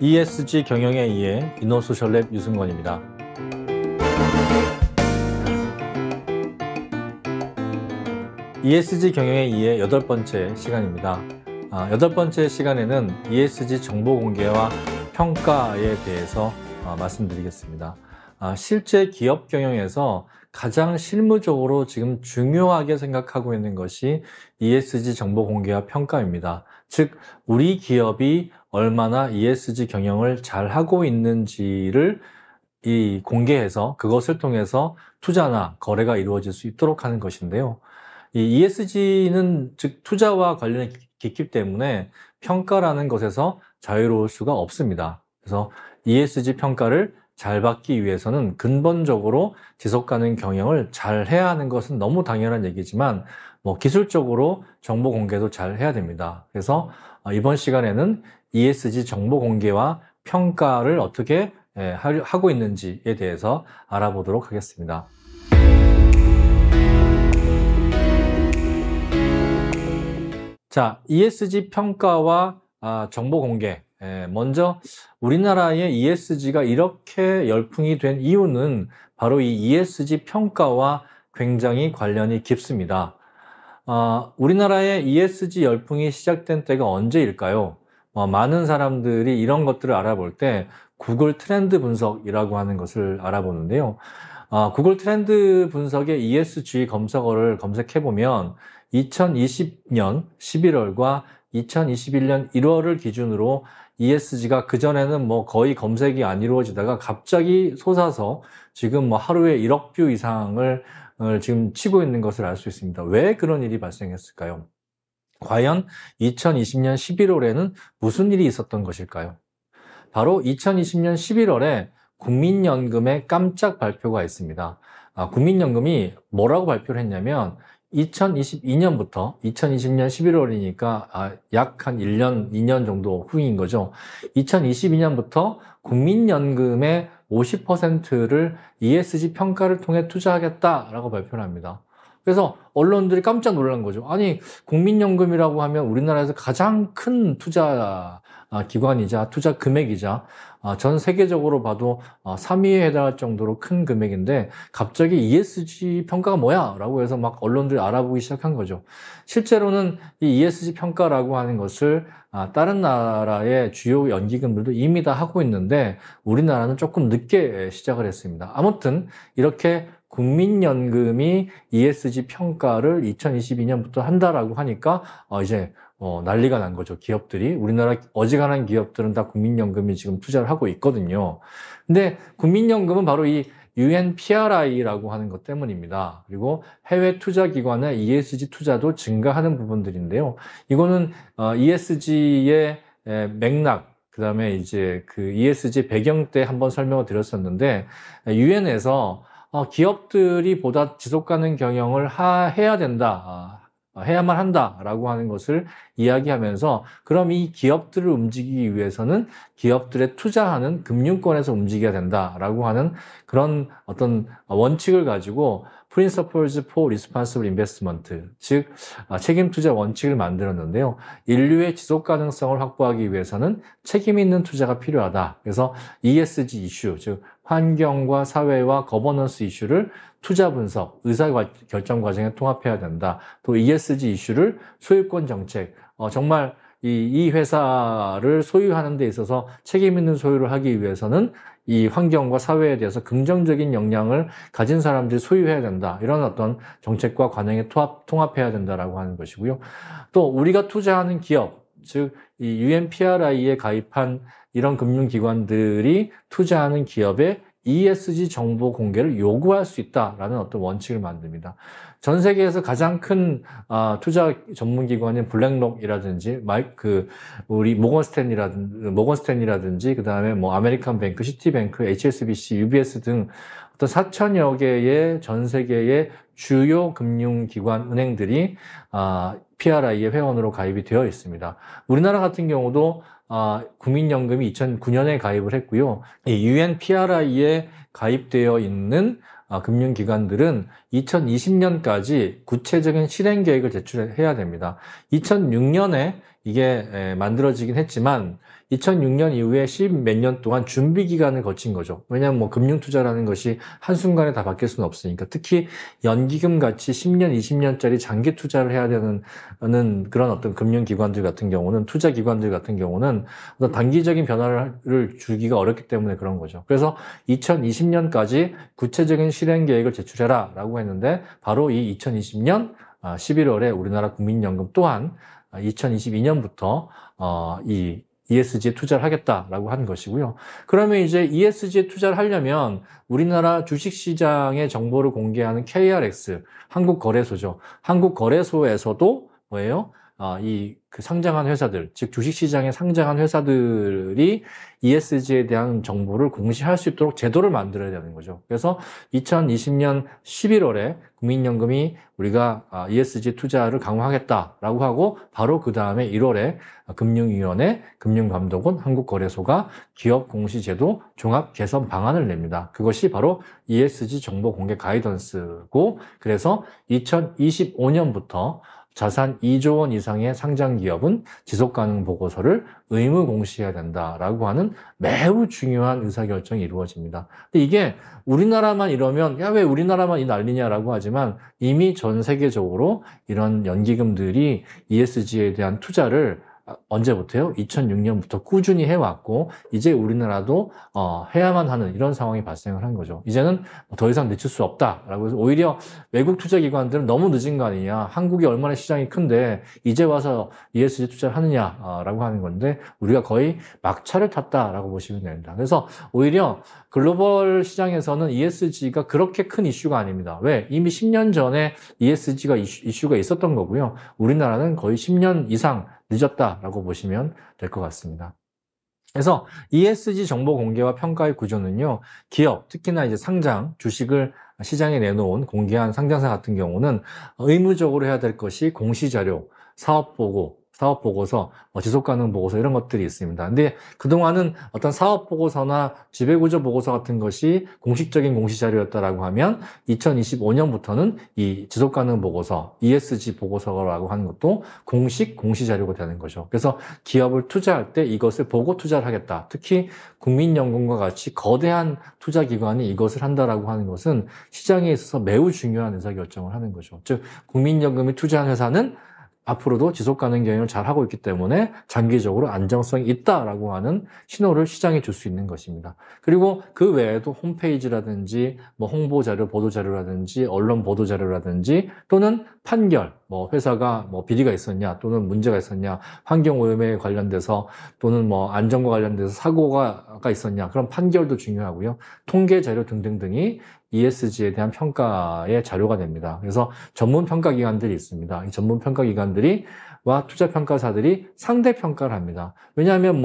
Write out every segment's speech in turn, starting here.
ESG 경영에 의해 이노소셜랩 유승권입니다. ESG 경영에 의해 8번째 시간입니다. 8번째 시간에는 ESG 정보 공개와 평가에 대해서 말씀드리겠습니다. 실제 기업 경영에서 가장 실무적으로 지금 중요하게 생각하고 있는 것이 ESG 정보 공개와 평가입니다. 즉, 우리 기업이 얼마나 ESG 경영을 잘 하고 있는지를 공개해서 그것을 통해서 투자나 거래가 이루어질 수 있도록 하는 것인데요. 이 ESG는 즉 투자와 관련이 깊기 때문에 평가라는 것에서 자유로울 수가 없습니다. 그래서 ESG 평가를 잘 받기 위해서는 근본적으로 지속가능 경영을 잘 해야 하는 것은 너무 당연한 얘기지만 기술적으로 정보 공개도 잘 해야 됩니다. 그래서 이번 시간에는 ESG 정보 공개와 평가를 어떻게 하고 있는지에 대해서 알아보도록 하겠습니다. 자, ESG 평가와 정보 공개. 먼저 우리나라의 ESG가 이렇게 열풍이 된 이유는 바로 이 ESG 평가와 굉장히 관련이 깊습니다. 우리나라의 ESG 열풍이 시작된 때가 언제일까요? 많은 사람들이 이런 것들을 알아볼 때 구글 트렌드 분석이라고 하는 것을 알아보는데요. 구글 트렌드 분석의 ESG 검색어를 검색해보면 2020년 11월과 2021년 1월을 기준으로 ESG가 그전에는 거의 검색이 안 이루어지다가 갑자기 솟아서 지금 하루에 1억 뷰 이상을 지금 치고 있는 것을 알 수 있습니다. 왜 그런 일이 발생했을까요? 과연 2020년 11월에는 무슨 일이 있었던 것일까요? 바로 2020년 11월에 국민연금의 깜짝 발표가 있습니다. 국민연금이 뭐라고 발표를 했냐면 2022년부터 2020년 11월이니까 약 한 1년, 2년 정도 후인 거죠. 2022년부터 국민연금의 50%를 ESG 평가를 통해 투자하겠다라고 발표를 합니다. 그래서 언론들이 깜짝 놀란 거죠. 아니, 국민연금이라고 하면 우리나라에서 가장 큰 투자 기관이자 투자 금액이자 전 세계적으로 봐도 3위에 해당할 정도로 큰 금액인데 갑자기 ESG 평가가 뭐야? 라고 해서 막 언론들이 알아보기 시작한 거죠. 실제로는 이 ESG 평가라고 하는 것을 다른 나라의 주요 연기금들도 이미 다 하고 있는데 우리나라는 조금 늦게 시작을 했습니다. 아무튼 이렇게 국민연금이 ESG 평가를 2022년부터 한다라고 하니까 이제 난리가 난 거죠. 기업들이. 우리나라 어지간한 기업들은 다 국민연금이 지금 투자를 하고 있거든요. 근데 국민연금은 바로 이 UNPRI라고 하는 것 때문입니다. 그리고 해외 투자기관의 ESG 투자도 증가하는 부분들인데요. 이거는 ESG의 맥락, 그 다음에 이제 그 ESG 배경 때 한번 설명을 드렸었는데 UN에서 기업들이 보다 지속가능 경영을 해야 된다. 해야만 한다라고 하는 것을 이야기하면서 그럼 이 기업들을 움직이기 위해서는 기업들의 투자하는 금융권에서 움직여야 된다라고 하는 그런 어떤 원칙을 가지고 Principles for Responsible Investment, 즉 책임 투자 원칙을 만들었는데요. 인류의 지속 가능성을 확보하기 위해서는 책임 있는 투자가 필요하다. 그래서 ESG 이슈, 즉 환경과 사회와 거버넌스 이슈를 투자 분석, 의사결정 과정에 통합해야 된다. 또 ESG 이슈를 소유권 정책, 정말 이 회사를 소유하는 데 있어서 책임 있는 소유를 하기 위해서는 이 환경과 사회에 대해서 긍정적인 영향을 가진 사람들이 소유해야 된다. 이런 어떤 정책과 관행에 통합해야 된다라고 하는 것이고요. 또 우리가 투자하는 기업, 즉 이 UNPRI에 가입한 이런 금융기관들이 투자하는 기업의 ESG 정보 공개를 요구할 수 있다라는 어떤 원칙을 만듭니다. 전 세계에서 가장 큰 투자 전문기관인 블랙록이라든지 우리 모건스탠리라든지 그다음에 아메리칸 뱅크, 시티뱅크, HSBC, UBS 등 어떤 4천여 개의 전 세계의 주요 금융기관 은행들이 PRI의 회원으로 가입이 되어 있습니다. 우리나라 같은 경우도 국민연금이 2009년에 가입을 했고요. 이 UNPRI에 가입되어 있는 금융기관들은 2020년까지 구체적인 실행 계획을 제출해야 됩니다. 2006년에 이게 만들어지긴 했지만 2006년 이후에 10몇 년 동안 준비 기간을 거친 거죠. 왜냐하면 뭐 금융투자라는 것이 한순간에 다 바뀔 수는 없으니까. 특히 연기금 같이 10년, 20년짜리 장기 투자를 해야 되는 그런 어떤 금융기관들 같은 경우는, 투자기관들 같은 경우는 어떤 단기적인 변화를 주기가 어렵기 때문에 그런 거죠. 그래서 2020년까지 구체적인 실행 계획을 제출해라 라고 했는데, 바로 이 2020년 11월에 우리나라 국민연금 또한 2022년부터 이 ESG에 투자를 하겠다라고 한 것이고요. 그러면 이제 ESG에 투자를 하려면 우리나라 주식시장의 정보를 공개하는 KRX, 한국거래소죠. 한국거래소에서도 뭐예요? 그 상장한 회사들, 즉 주식시장에 상장한 회사들이 ESG에 대한 정보를 공시할 수 있도록 제도를 만들어야 되는 거죠. 그래서 2020년 11월에 국민연금이 우리가 ESG 투자를 강화하겠다라고 하고, 바로 그 다음에 1월에 금융위원회, 금융감독원, 한국거래소가 기업 공시제도 종합 개선 방안을 냅니다. 그것이 바로 ESG 정보 공개 가이던스고, 그래서 2025년부터 자산 2조 원 이상의 상장 기업은 지속가능 보고서를 의무 공시해야 된다라고 하는 매우 중요한 의사결정이 이루어집니다. 근데 이게 우리나라만 이러면 야, 왜 우리나라만 이 난리냐라고 하지만, 이미 전 세계적으로 이런 연기금들이 ESG에 대한 투자를 언제부터요? 2006년부터 꾸준히 해왔고, 이제 우리나라도 해야만 하는 이런 상황이 발생을 한 거죠. 이제는 더 이상 늦출 수 없다라고 해서, 오히려 외국 투자기관들은 너무 늦은 거 아니냐, 한국이 얼마나 시장이 큰데 이제 와서 ESG 투자를 하느냐라고 하는 건데, 우리가 거의 막차를 탔다라고 보시면 됩니다. 그래서 오히려 글로벌 시장에서는 ESG가 그렇게 큰 이슈가 아닙니다. 왜? 이미 10년 전에 ESG가 이슈가 있었던 거고요. 우리나라는 거의 10년 이상 늦었다라고 보시면 될 것 같습니다. 그래서 ESG 정보 공개와 평가의 구조는요, 기업, 특히나 이제 상장, 주식을 시장에 내놓은 공개한 상장사 같은 경우는 의무적으로 해야 될 것이 공시자료, 사업보고서, 지속가능 보고서, 이런 것들이 있습니다. 근데 그동안은 어떤 사업보고서나 지배구조 보고서 같은 것이 공식적인 공시자료였다라고 하면, 2025년부터는 이 지속가능 보고서, ESG 보고서라고 하는 것도 공식 공시자료가 되는 거죠. 그래서 기업을 투자할 때 이것을 보고 투자를 하겠다. 특히 국민연금과 같이 거대한 투자기관이 이것을 한다라고 하는 것은 시장에 있어서 매우 중요한 의사결정을 하는 거죠. 즉, 국민연금이 투자한 회사는 앞으로도 지속가능 경영을 잘 하고 있기 때문에 장기적으로 안정성이 있다라고 하는 신호를 시장에 줄 수 있는 것입니다. 그리고 그 외에도 홈페이지라든지 뭐 홍보자료, 보도자료라든지 언론 보도자료라든지, 또는 판결, 뭐 회사가 뭐 비리가 있었냐, 또는 문제가 있었냐, 환경오염에 관련돼서 또는 뭐 안전과 관련돼서 사고가 있었냐, 그런 판결도 중요하고요. 통계자료 등등등이 ESG에 대한 평가의 자료가 됩니다. 그래서 전문 평가 기관들이 있습니다. 이 전문 평가 기관들과 투자 평가사들이 상대 평가를 합니다. 왜냐하면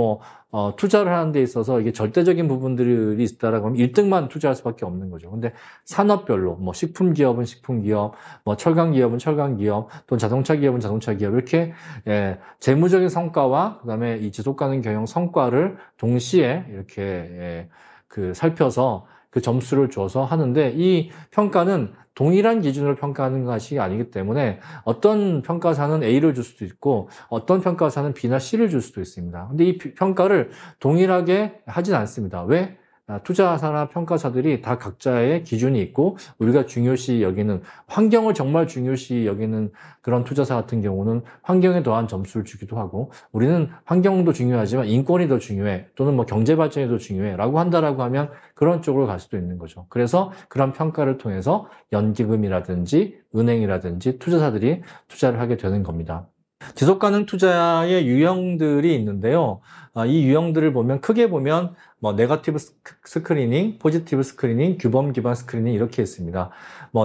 투자를 하는 데 있어서 이게 절대적인 부분들이 있다라고 하면 1등만 투자할 수밖에 없는 거죠. 근데 산업별로 식품 기업은 식품 기업, 철강 기업은 철강 기업, 또 자동차 기업은 자동차 기업, 이렇게 재무적인 성과와 그다음에 이 지속 가능 경영 성과를 동시에 이렇게 살펴서 그 점수를 줘서 하는데, 이 평가는 동일한 기준으로 평가하는 것이 아니기 때문에 어떤 평가사는 A를 줄 수도 있고 어떤 평가사는 B나 C를 줄 수도 있습니다. 근데 이 평가를 동일하게 하진 않습니다. 왜? 투자사나 평가사들이 다 각자의 기준이 있고, 우리가 중요시 여기는, 환경을 정말 중요시 여기는 그런 투자사 같은 경우는 환경에 더한 점수를 주기도 하고, 우리는 환경도 중요하지만 인권이 더 중요해, 또는 경제 발전이 더 중요해 라고 한다라고 하면 그런 쪽으로 갈 수도 있는 거죠. 그래서 그런 평가를 통해서 연기금이라든지 은행이라든지 투자사들이 투자를 하게 되는 겁니다. 지속가능 투자의 유형들이 있는데요. 이 유형들을 보면, 크게 보면 네거티브 스크리닝, 포지티브 스크리닝, 규범 기반 스크리닝, 이렇게 있습니다.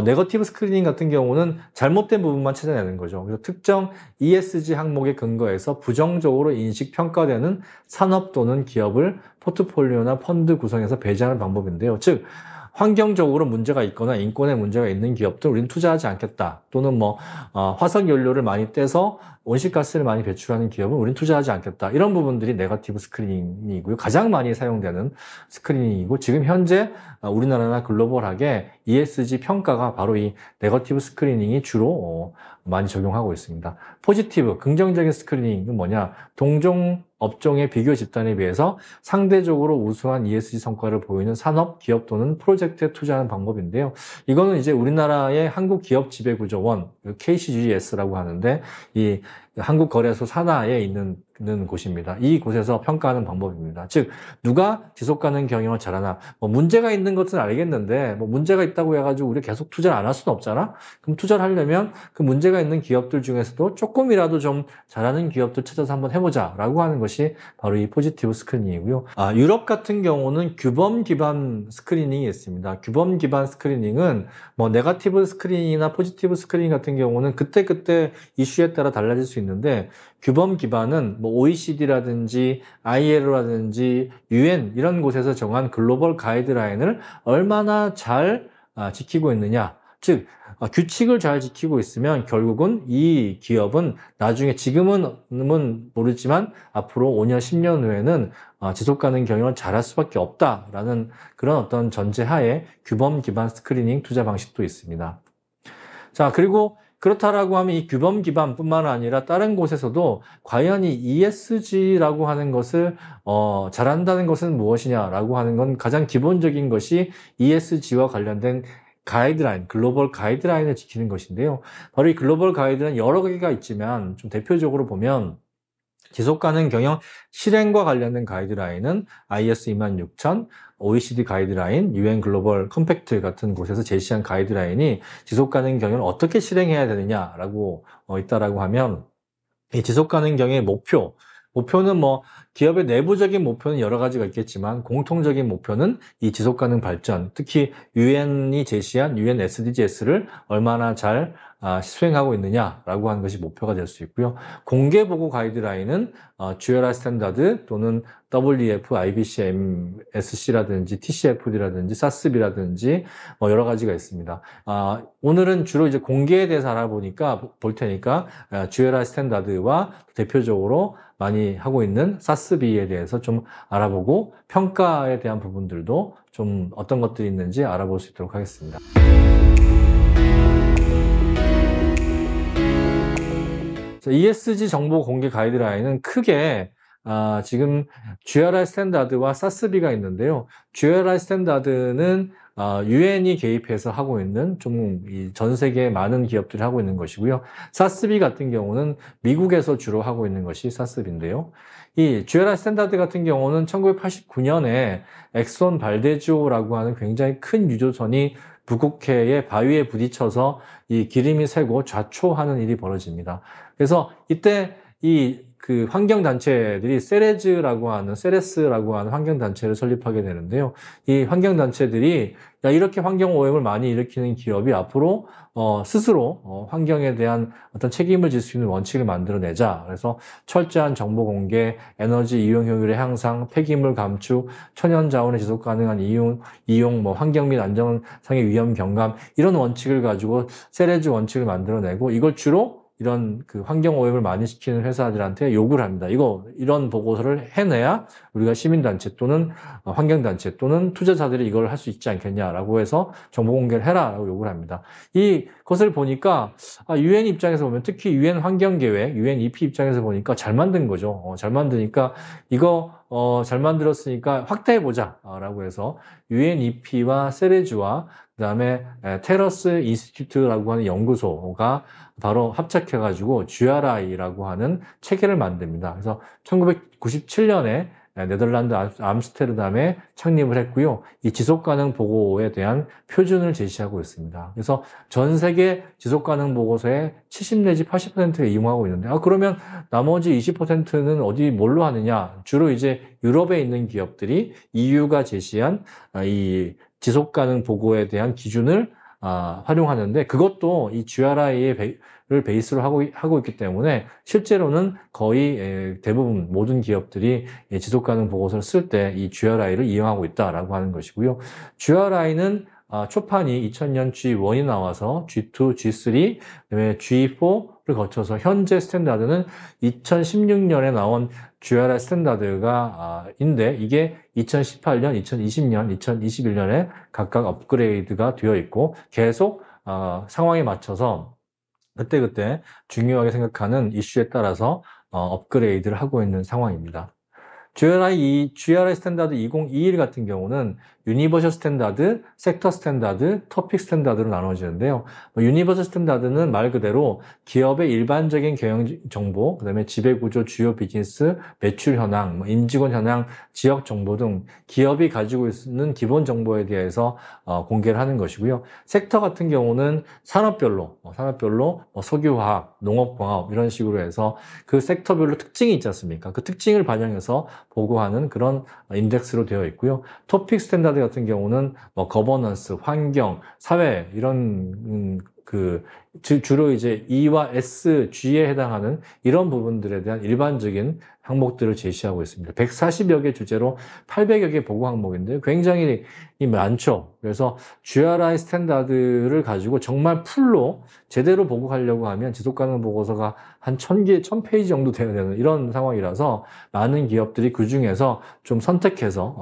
네거티브 스크리닝 같은 경우는 잘못된 부분만 찾아내는 거죠. 그래서 특정 ESG 항목에 근거해서 부정적으로 인식 평가되는 산업 또는 기업을 포트폴리오나 펀드 구성에서 배제하는 방법인데요. 즉, 환경적으로 문제가 있거나 인권에 문제가 있는 기업들 우리는 투자하지 않겠다. 또는 화석 연료를 많이 떼서 온실가스를 많이 배출하는 기업은 우린 투자하지 않겠다. 이런 부분들이 네거티브 스크리닝이고요. 가장 많이 사용되는 스크리닝이고 지금 현재 우리나라나 글로벌하게 ESG 평가가 바로 이 네거티브 스크리닝이 주로 많이 적용하고 있습니다. 포지티브, 긍정적인 스크리닝은 뭐냐? 동종 업종의 비교 집단에 비해서 상대적으로 우수한 ESG 성과를 보이는 산업, 기업 또는 프로젝트에 투자하는 방법인데요. 이거는 이제 우리나라의 한국 기업 지배구조원, KCGS라고 하는데 이 한국거래소 산하에 있는 곳입니다. 이 곳에서 평가하는 방법입니다. 즉 누가 지속가능 경영을 잘하나 문제가 있는 것은 알겠는데 문제가 있다고 해가지고 우리 계속 투자를 안 할 수는 없잖아. 그럼 투자를 하려면 그 문제가 있는 기업들 중에서도 조금이라도 좀 잘하는 기업들 찾아서 한번 해보자라고 하는 것이 바로 이 포지티브 스크리닝이고요. 유럽 같은 경우는 규범 기반 스크리닝이 있습니다. 규범 기반 스크리닝은 네거티브 스크리닝이나 포지티브 스크리닝 같은 경우는 그때그때 이슈에 따라 달라질 수 있는데 규범 기반은 OECD라든지 ILO라든지 UN 이런 곳에서 정한 글로벌 가이드라인을 얼마나 잘 지키고 있느냐. 즉 규칙을 잘 지키고 있으면 결국은 이 기업은 나중에 지금은 모르지만 앞으로 5년, 10년 후에는 지속가능 경영을 잘할 수밖에 없다라는 그런 어떤 전제하에 규범 기반 스크리닝 투자 방식도 있습니다. 자, 그리고 그렇다라고 하면 이 규범 기반뿐만 아니라 다른 곳에서도 과연 이 ESG라고 하는 것을 잘한다는 것은 무엇이냐라고 하는 건 가장 기본적인 것이 ESG와 관련된 가이드라인, 글로벌 가이드라인을 지키는 것인데요. 바로 이 글로벌 가이드라인 여러 개가 있지만 좀 대표적으로 보면 지속가능 경영 실행과 관련된 가이드라인은 IS 26000, OECD 가이드라인, UN 글로벌 컴팩트 같은 곳에서 제시한 가이드라인이 지속가능 경영을 어떻게 실행해야 되느냐라고 있다라고 하면 이 지속가능 경영의 목표는 기업의 내부적인 목표는 여러 가지가 있겠지만 공통적인 목표는 이 지속가능 발전, 특히 UN이 제시한 UN SDGs를 얼마나 잘 수행하고 있느냐라고 하는 것이 목표가 될 수 있고요. 공개보고 가이드라인은 GRI 스탠다드 또는 WEF, IBC, MSC라든지 TCFD라든지 SASB라든지 여러 가지가 있습니다. 오늘은 주로 이제 공개에 대해서 볼 테니까 GRI 스탠다드와 대표적으로 많이 하고 있는 SASB에 대해서 좀 알아보고 평가에 대한 부분들도 좀 어떤 것들이 있는지 알아볼 수 있도록 하겠습니다. ESG 정보 공개 가이드라인은 크게 지금 GRI 스탠다드와 SASB가 있는데요. GRI 스탠다드는 UN이 개입해서 하고 있는 전 세계 많은 기업들이 하고 있는 것이고요. SASB 같은 경우는 미국에서 주로 하고 있는 것이 SASB인데요. 이 GRI 스탠다드 같은 경우는 1989년에 엑손 발데주오라고 하는 굉장히 큰 유조선이 북극해의 바위에 부딪혀서 이 기름이 새고 좌초하는 일이 벌어집니다. 그래서 이때 그 환경단체들이 세레스라고 하는 환경단체를 설립하게 되는데요. 이 환경단체들이 이렇게 환경오염을 많이 일으키는 기업이 앞으로 스스로 환경에 대한 어떤 책임을 질 수 있는 원칙을 만들어내자. 그래서 철저한 정보 공개, 에너지 이용 효율의 향상, 폐기물 감축, 천연자원의 지속 가능한 이용, 환경 및 안전상의 위험 경감 이런 원칙을 가지고 세레즈 원칙을 만들어내고 이걸 주로 이런 그 환경 오염을 많이 시키는 회사들한테 요구를 합니다. 이런 보고서를 해내야 우리가 시민단체 또는 환경단체 또는 투자자들이 이걸 할 수 있지 않겠냐라고 해서 정보 공개를 해라라고 요구를 합니다. 이것을 보니까 UN 입장에서 보면 특히 UN 환경계획, UNEP 입장에서 보니까 잘 만든 거죠. 잘 만드니까 이거 잘 만들었으니까 확대해보자라고 해서 UNEP와 세레즈와 그다음에 테러스 인스티튜트라고 하는 연구소가 바로 합작해가지고 GRI라고 하는 체계를 만듭니다. 그래서 1997년에 네덜란드 암스테르담에 창립을 했고요. 이 지속가능 보고에 대한 표준을 제시하고 있습니다. 그래서 전 세계 지속가능 보고서의 70 내지 80%를 이용하고 있는데, 그러면 나머지 20%는 뭘로 하느냐? 주로 이제 유럽에 있는 기업들이 EU가 제시한 이 지속가능 보고에 대한 기준을 활용하는데 그것도 이 GRI를 베이스로 하고 있기 때문에 실제로는 거의 대부분 모든 기업들이 지속가능 보고서를 쓸 때 이 GRI를 이용하고 있다라고 하는 것이고요. GRI는 초판이 2000년 G1이 나와서 G2, G3, 그다음에 G4를 거쳐서 현재 스탠다드는 2016년에 나온 GRI 스탠다드가 인데 이게 2018년, 2020년, 2021년에 각각 업그레이드가 되어 있고 계속 상황에 맞춰서 그때그때 중요하게 생각하는 이슈에 따라서 업그레이드를 하고 있는 상황입니다. GRI 스탠다드 2021 같은 경우는 유니버셜 스탠다드, 섹터 스탠다드, 토픽 스탠다드로 나눠지는데요. 유니버셜 스탠다드는 말 그대로 기업의 일반적인 경영 정보, 그다음에 지배구조, 주요 비즈니스, 매출 현황, 임직원 현황, 지역 정보 등 기업이 가지고 있는 기본 정보에 대해서 공개를 하는 것이고요. 섹터 같은 경우는 산업별로 석유화학, 농업공업 이런 식으로 해서 그 섹터별로 특징이 있지 않습니까? 그 특징을 반영해서 보고하는 그런 인덱스로 되어 있고요. 토픽 스탠다드 같은 경우는 거버넌스, 환경, 사회 이런 주로 이제 E와 S, G에 해당하는 이런 부분들에 대한 일반적인 항목들을 제시하고 있습니다. 140여 개 주제로 800여 개 보고 항목인데요. 굉장히 많죠. 그래서 GRI 스탠다드를 가지고 정말 풀로 제대로 보고하려고 하면 지속가능 보고서가 한 1000페이지 정도 돼야 되는 이런 상황이라서 많은 기업들이 그 중에서 좀 선택해서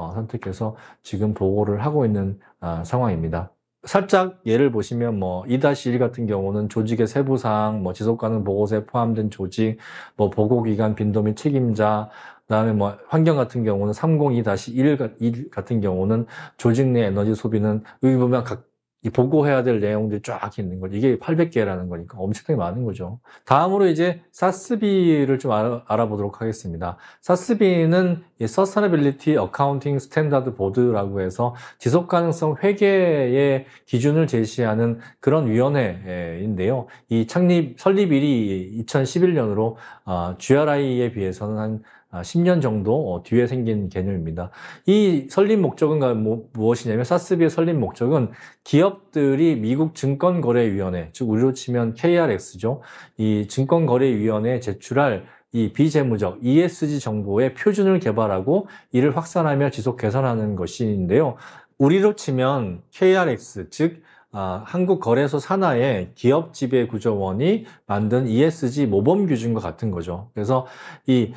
지금 보고를 하고 있는 상황입니다. 살짝 예를 보시면 2-1 같은 경우는 조직의 세부사항, 지속가능 보고서에 포함된 조직, 보고기간, 빈도 및 책임자, 그다음에 환경 같은 경우는 302-1 같은 경우는 조직 내 에너지 소비는 여기 보면 이 보고해야 될 내용들이 쫙 있는 거죠. 이게 800개라는 거니까 엄청나게 많은 거죠. 다음으로 이제 SASB를 좀 알아보도록 하겠습니다. SASB는 Sustainability Accounting Standard Board라고 해서 지속가능성 회계의 기준을 제시하는 그런 위원회인데요. 이 설립일이 2011년으로 GRI에 비해서는 한 10년 정도 뒤에 생긴 개념입니다. 이 설립 목적은 무엇이냐면 SASB의 설립 목적은 기업들이 미국 증권거래위원회, 즉 우리로 치면 KRX죠. 이 증권거래위원회에 제출할 이 비재무적 ESG 정보의 표준을 개발하고 이를 확산하며 지속 개선하는 것인데요. 우리로 치면 KRX, 즉 한국거래소 산하의 기업지배구조원이 만든 ESG 모범 기준과 같은 거죠. 그래서 이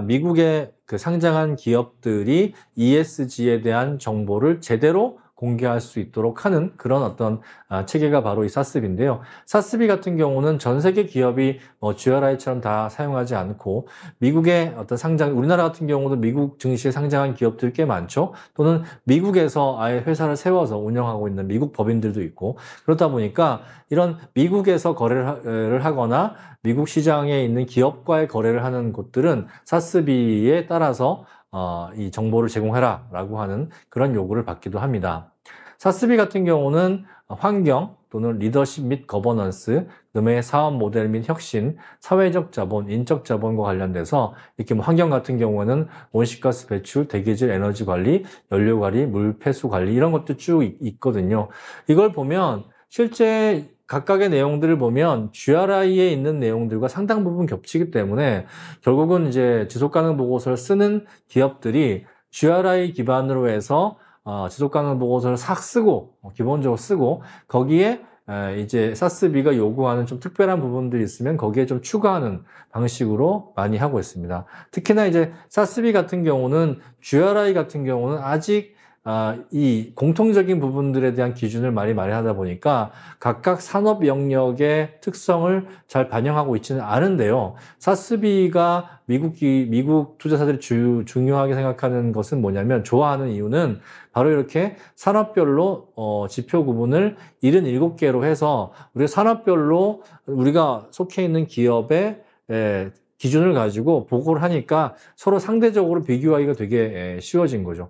미국의 상장한 기업들이 ESG에 대한 정보를 제대로 공개할 수 있도록 하는 그런 어떤 체계가 바로 이 SASB인데요. SASB 같은 경우는 전 세계 기업이 GRI처럼 다 사용하지 않고 미국의 어떤 우리나라 같은 경우도 미국 증시에 상장한 기업들이 꽤 많죠. 또는 미국에서 아예 회사를 세워서 운영하고 있는 미국 법인들도 있고 그렇다 보니까 이런 미국에서 거래를 하거나 미국 시장에 있는 기업과의 거래를 하는 곳들은 SASB에 따라서 이 정보를 제공해라라고 하는 그런 요구를 받기도 합니다. SASB 같은 경우는 환경 또는 리더십 및 거버넌스, 그다음에 사업 모델 및 혁신, 사회적 자본, 인적 자본과 관련돼서 이렇게 환경 같은 경우에는 온실가스 배출, 대기질 에너지 관리, 연료 관리, 물 폐수 관리 이런 것도 쭉 있거든요. 이걸 보면 실제 각각의 내용들을 보면 GRI에 있는 내용들과 상당 부분 겹치기 때문에 결국은 이제 지속가능 보고서를 쓰는 기업들이 GRI 기반으로 해서 지속가능 보고서를 기본적으로 쓰고 거기에 이제 SASB가 요구하는 좀 특별한 부분들이 있으면 거기에 좀 추가하는 방식으로 많이 하고 있습니다. 특히나 이제 SASB 같은 경우는 GRI 같은 경우는 아직 이 공통적인 부분들에 대한 기준을 많이 마련하다 보니까 각각 산업 영역의 특성을 잘 반영하고 있지는 않은데요. SASB가 미국 투자사들이 중요하게 생각하는 것은 뭐냐면 좋아하는 이유는 바로 이렇게 산업별로 지표 구분을 77개로 해서 우리가 산업별로 우리가 속해 있는 기업의 기준을 가지고 보고를 하니까 서로 상대적으로 비교하기가 되게 쉬워진 거죠.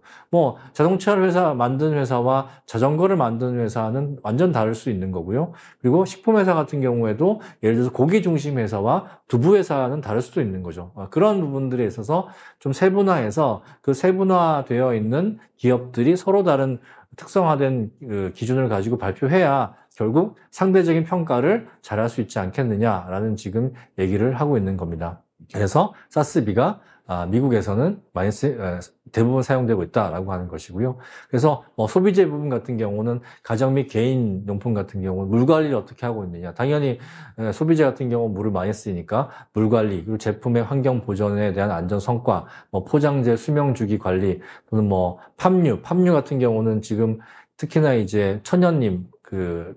자동차를 만든 회사와 자전거를 만드는 회사는 완전 다를 수 있는 거고요. 그리고 식품회사 같은 경우에도 예를 들어서 고기 중심 회사와 두부 회사는 다를 수도 있는 거죠. 그런 부분들에 있어서 좀 세분화해서 그 세분화되어 있는 기업들이 서로 다른 특성화된 기준을 가지고 발표해야 결국 상대적인 평가를 잘할 수 있지 않겠느냐라는 지금 얘기를 하고 있는 겁니다. 그래서 사스비가 미국에서는 많이 대부분 사용되고 있다라고 하는 것이고요. 그래서 소비재 부분 같은 경우는 가정 및 개인 용품 같은 경우는 물 관리를 어떻게 하고 있느냐. 당연히 소비재 같은 경우 물을 많이 쓰니까 물 관리, 그리고 제품의 환경 보존에 대한 안전 성과, 포장재 수명 주기 관리, 또는 팜유 같은 경우는 지금 특히나 이제 천연님,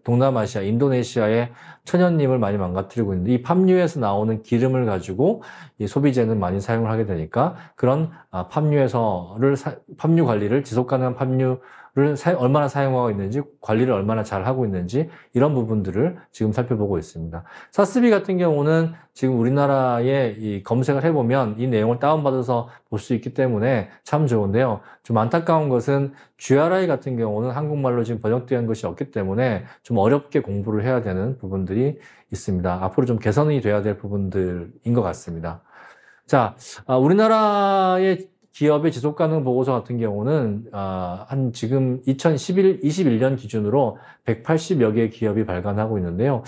동남아시아, 인도네시아의 천연님을 많이 망가뜨리고 있는데, 이 팜유에서 나오는 기름을 가지고 이 소비재는 많이 사용을 하게 되니까, 그런 팜유 관리를, 지속 가능한 팜유를 얼마나 사용하고 있는지, 관리를 얼마나 잘 하고 있는지, 이런 부분들을 지금 살펴보고 있습니다. 사스비 같은 경우는 지금 우리나라에 이 검색을 해보면 이 내용을 다운받아서 볼 수 있기 때문에 참 좋은데요. 좀 안타까운 것은 GRI 같은 경우는 한국말로 지금 번역된 것이 없기 때문에 좀 어렵게 공부를 해야 되는 부분들이 있습니다. 앞으로 좀 개선이 돼야 될 부분들인 것 같습니다. 자, 우리나라의 기업의 지속가능 보고서 같은 경우는 한 지금 2021년 기준으로 180여 개의 기업이 발간하고 있는데요.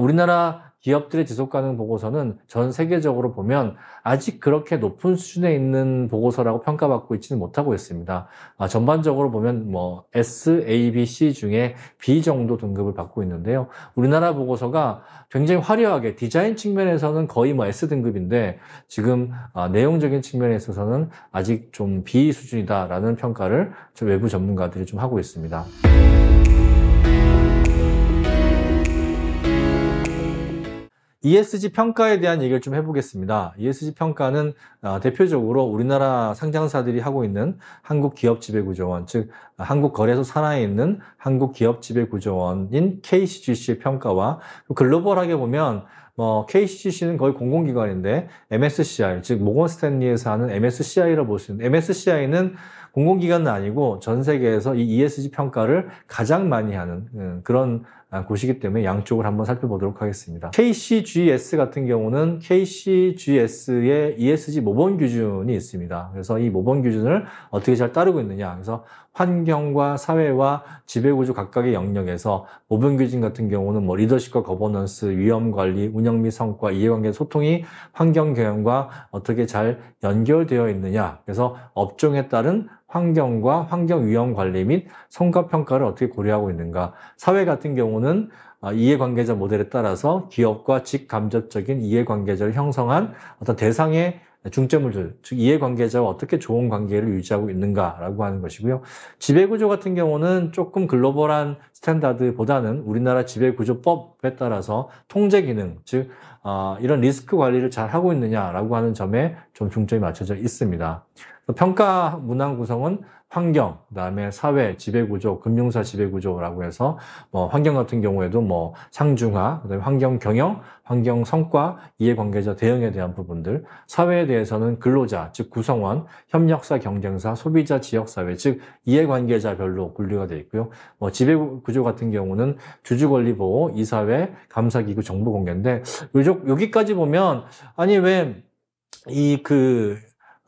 우리나라 기업들의 지속가능 보고서는 전 세계적으로 보면 아직 그렇게 높은 수준에 있는 보고서라고 평가받고 있지는 못하고 있습니다. 전반적으로 보면 S, A, B, C 중에 B 정도 등급을 받고 있는데요. 우리나라 보고서가 굉장히 화려하게 디자인 측면에서는 거의 S 등급인데 지금 내용적인 측면에 있어서는 아직 좀 B 수준이다라는 평가를 외부 전문가들이 좀 하고 있습니다. ESG 평가에 대한 얘기를 좀 해보겠습니다. ESG 평가는 대표적으로 우리나라 상장사들이 하고 있는 한국기업지배구조원, 즉 한국거래소 산하에 있는 한국기업지배구조원인 KCGC의 평가와 글로벌하게 보면 KCGC는 거의 공공기관인데 MSCI, 즉 모건스탠리에서 하는 MSCI라고 볼 수 있는 MSCI는 공공기관은 아니고 전 세계에서 이 ESG 평가를 가장 많이 하는 그런 곳이기 때문에 양쪽을 한번 살펴보도록 하겠습니다. KCGS 같은 경우는 KCGS의 ESG 모범 기준이 있습니다. 그래서 이 모범 기준을 어떻게 잘 따르고 있느냐. 그래서 환경과 사회와 지배구조 각각의 영역에서 모범 기준 같은 경우는 리더십과 거버넌스, 위험 관리, 운영 및 성과, 이해관계 소통이 환경 경영과 어떻게 잘 연결되어 있느냐. 그래서 업종에 따른 환경과 환경 위험 관리 및 성과 평가를 어떻게 고려하고 있는가. 사회 같은 경우는 이해관계자 모델에 따라서 기업과 직간접적인 이해관계자를 형성한 어떤 대상의 중점을 줄, 즉 이해관계자와 어떻게 좋은 관계를 유지하고 있는가라고 하는 것이고요. 지배구조 같은 경우는 조금 글로벌한 스탠다드보다는 우리나라 지배구조법에 따라서 통제 기능, 즉 이런 리스크 관리를 잘 하고 있느냐라고 하는 점에 좀 중점이 맞춰져 있습니다. 평가 문항 구성은 환경, 그다음에 사회, 지배구조, 금융사 지배구조라고 해서 환경 같은 경우에도 상중하, 그다음에 환경 경영, 환경 성과, 이해관계자 대응에 대한 부분들, 사회에 대해서는 근로자, 즉 구성원, 협력사, 경쟁사, 소비자, 지역사회, 즉 이해관계자별로 분류가 되어 있고요. 지배구조 같은 경우는 주주권리보호, 이사회, 감사기구 정보공개인데 여기까지 보면 아니 왜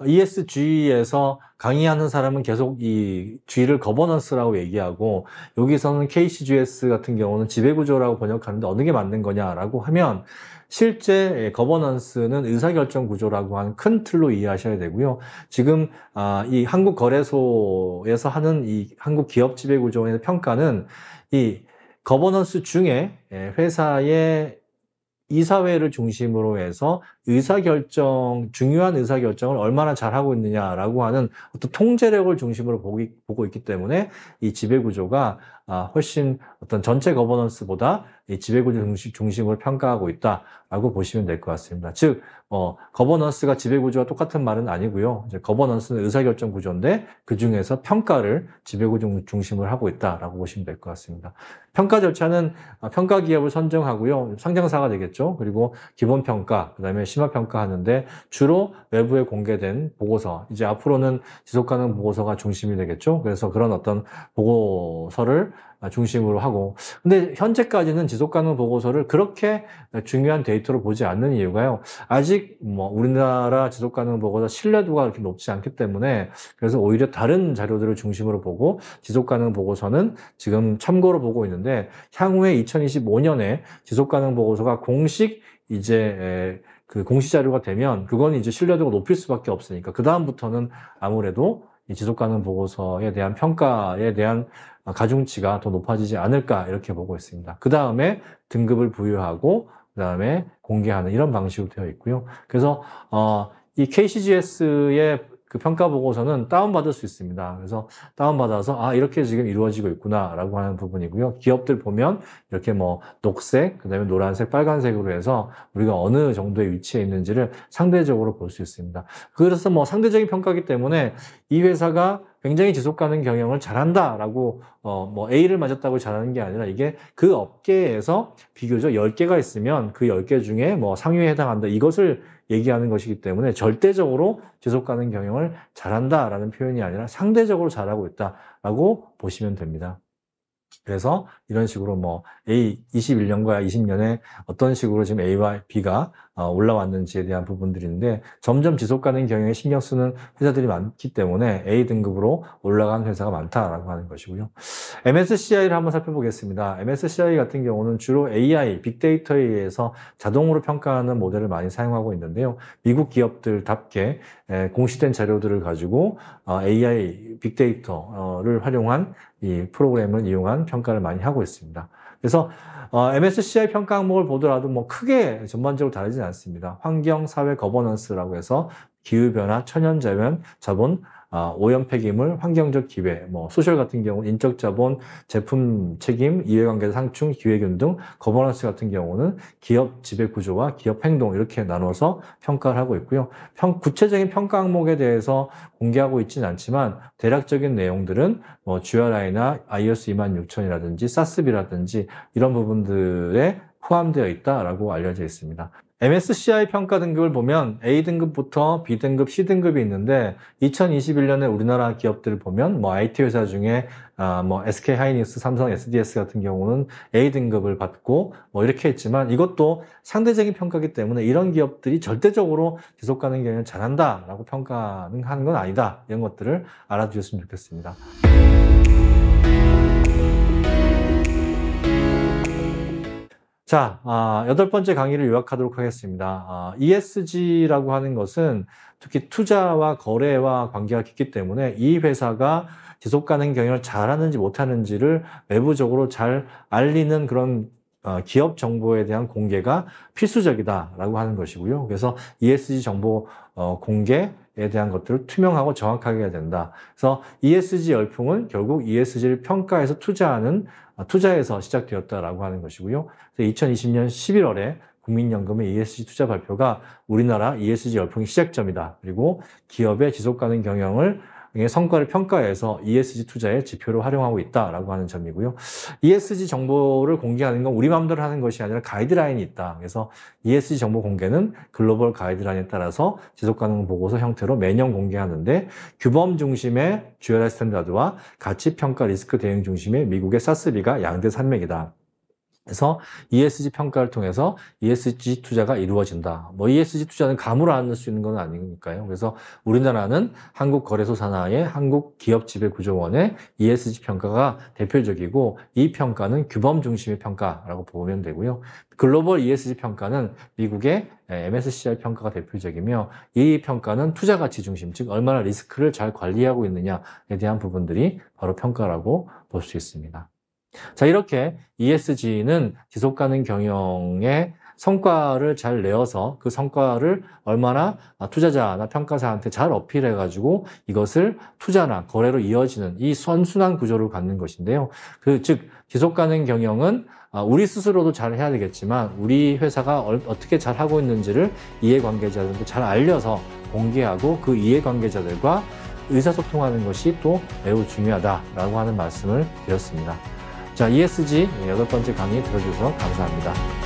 ESG에서 강의하는 사람은 계속 이 G를 거버넌스라고 얘기하고 여기서는 KCGS 같은 경우는 지배구조라고 번역하는데 어느 게 맞는 거냐라고 하면 실제 거버넌스는 의사결정 구조라고 하는 큰 틀로 이해하셔야 되고요. 지금 이 한국거래소에서 하는 이 한국기업지배구조원의 평가는 이 거버넌스 중에 회사의 이사회를 중심으로 해서 중요한 의사결정을 얼마나 잘하고 있느냐라고 하는 어떤 통제력을 중심으로 보고 있기 때문에 이 지배구조가 훨씬 어떤 전체 거버넌스보다 이 지배구조 중심으로 평가하고 있다라고 보시면 될 것 같습니다. 즉, 거버넌스가 지배구조와 똑같은 말은 아니고요. 이제 거버넌스는 의사결정 구조인데 그 중에서 평가를 지배구조 중심으로 하고 있다라고 보시면 될 것 같습니다. 평가 절차는 평가 기업을 선정하고요. 상장사가 되겠죠. 그리고 기본평가, 그다음에 심화평가 하는데 주로 외부에 공개된 보고서, 이제 앞으로는 지속가능 보고서가 중심이 되겠죠. 그래서 그런 어떤 보고서를 중심으로 하고, 근데 현재까지는 지속가능 보고서를 그렇게 중요한 데이터로 보지 않는 이유가요. 아직 우리나라 지속가능 보고서 신뢰도가 그렇게 높지 않기 때문에 그래서 오히려 다른 자료들을 중심으로 보고 지속가능 보고서는 지금 참고로 보고 있는데 향후에 2025년에 지속가능 보고서가 공식 이제 그 공시 자료가 되면 그건 이제 신뢰도가 높일 수밖에 없으니까 그 다음부터는 아무래도 이 지속가능 보고서에 대한 평가에 대한 가중치가 더 높아지지 않을까 이렇게 보고 있습니다. 그 다음에 등급을 부여하고 그 다음에 공개하는 이런 방식으로 되어 있고요. 그래서 이 KCGS의 그 평가 보고서는 다운받을 수 있습니다. 그래서 다운받아서 이렇게 지금 이루어지고 있구나 라고 하는 부분이고요. 기업들 보면 이렇게 뭐 녹색, 그 다음에 노란색, 빨간색으로 해서 우리가 어느 정도의 위치에 있는지를 상대적으로 볼 수 있습니다. 그래서 뭐 상대적인 평가이기 때문에 이 회사가 굉장히 지속가능 경영을 잘한다라고 뭐 A를 맞았다고 잘하는 게 아니라 이게 그 업계에서 비교적 10개가 있으면 그 10개 중에 뭐 상위에 해당한다 이것을 얘기하는 것이기 때문에 절대적으로 지속가능 경영을 잘한다라는 표현이 아니라 상대적으로 잘하고 있다라고 보시면 됩니다. 그래서 이런 식으로 뭐 A 21년과 20년에 어떤 식으로 지금 A와 B가 올라왔는지에 대한 부분들인데 점점 지속가능 경영에 신경 쓰는 회사들이 많기 때문에 A 등급으로 올라간 회사가 많다라고 하는 것이고요. MSCI를 한번 살펴보겠습니다. MSCI 같은 경우는 주로 AI, 빅데이터에 의해서 자동으로 평가하는 모델을 많이 사용하고 있는데요. 미국 기업들답게 공시된 자료들을 가지고 AI, 빅데이터를 활용한 이 프로그램을 이용한 평가를 많이 하고 있습니다. 그래서 MSCI 평가 항목을 보더라도 뭐 크게 전반적으로 다르진 않습니다. 환경, 사회, 거버넌스라고 해서 기후변화, 천연자원, 자본, 오염 폐기물, 환경적 기회, 뭐 소셜 같은 경우 인적 자본, 제품 책임, 이해관계 상충, 기회균 등 거버넌스 같은 경우는 기업 지배 구조와 기업 행동 이렇게 나눠서 평가를 하고 있고요. 구체적인 평가 항목에 대해서 공개하고 있지는 않지만 대략적인 내용들은 뭐 GRI나 IS 26000이라든지 SASB라든지 이런 부분들에 포함되어 있다라고 알려져 있습니다. MSCI 평가 등급을 보면 A등급부터 B등급, C등급이 있는데 2021년에 우리나라 기업들을 보면 뭐 IT 회사 중에 뭐 SK하이닉스, 삼성, SDS 같은 경우는 A등급을 받고 뭐 이렇게 했지만 이것도 상대적인 평가이기 때문에 이런 기업들이 절대적으로 지속가능 경영을 잘한다라고 평가하는 건 아니다. 이런 것들을 알아주셨으면 좋겠습니다. 자, 8번째 강의를 요약하도록 하겠습니다. ESG라고 하는 것은 특히 투자와 거래와 관계가 깊기 때문에 이 회사가 지속가능 경영을 잘하는지 못하는지를 외부적으로 잘 알리는 그런 기업 정보에 대한 공개가 필수적이다라고 하는 것이고요. 그래서 ESG 정보 공개에 대한 것들을 투명하고 정확하게 해야 된다. 그래서 ESG 열풍은 결국 ESG를 평가해서 투자에서 시작되었다라고 하는 것이고요. 2020년 11월에 국민연금의 ESG 투자 발표가 우리나라 ESG 열풍의 시작점이다. 그리고 기업의 지속가능 경영을 성과를 평가해서 ESG 투자의 지표로 활용하고 있다라고 하는 점이고요. ESG 정보를 공개하는 건 우리 마음대로 하는 것이 아니라 가이드라인이 있다. 그래서 ESG 정보 공개는 글로벌 가이드라인에 따라서 지속가능 보고서 형태로 매년 공개하는데 규범 중심의 GRI 스탠다드와 가치평가 리스크 대응 중심의 미국의 SASB가 양대 산맥이다. 그래서 ESG 평가를 통해서 ESG 투자가 이루어진다. 뭐 ESG 투자는 감으로 알 수 있는 건 아니니까요. 그래서 우리나라는 한국거래소 산하의 한국기업지배구조원의 ESG 평가가 대표적이고 이 평가는 규범 중심의 평가라고 보면 되고요. 글로벌 ESG 평가는 미국의 MSCI 평가가 대표적이며 이 평가는 투자가치 중심, 즉 얼마나 리스크를 잘 관리하고 있느냐에 대한 부분들이 바로 평가라고 볼 수 있습니다. 자, 이렇게 ESG는 지속가능 경영의 성과를 잘 내어서 그 성과를 얼마나 투자자나 평가사한테 잘 어필해가지고 이것을 투자나 거래로 이어지는 이 선순환 구조를 갖는 것인데요. 즉, 지속가능 경영은 우리 스스로도 잘 해야 되겠지만 우리 회사가 어떻게 잘 하고 있는지를 이해관계자들한테 잘 알려서 공개하고 그 이해관계자들과 의사소통하는 것이 또 매우 중요하다라고 하는 말씀을 드렸습니다. 자, ESG 8번째 강의 들어주셔서 감사합니다.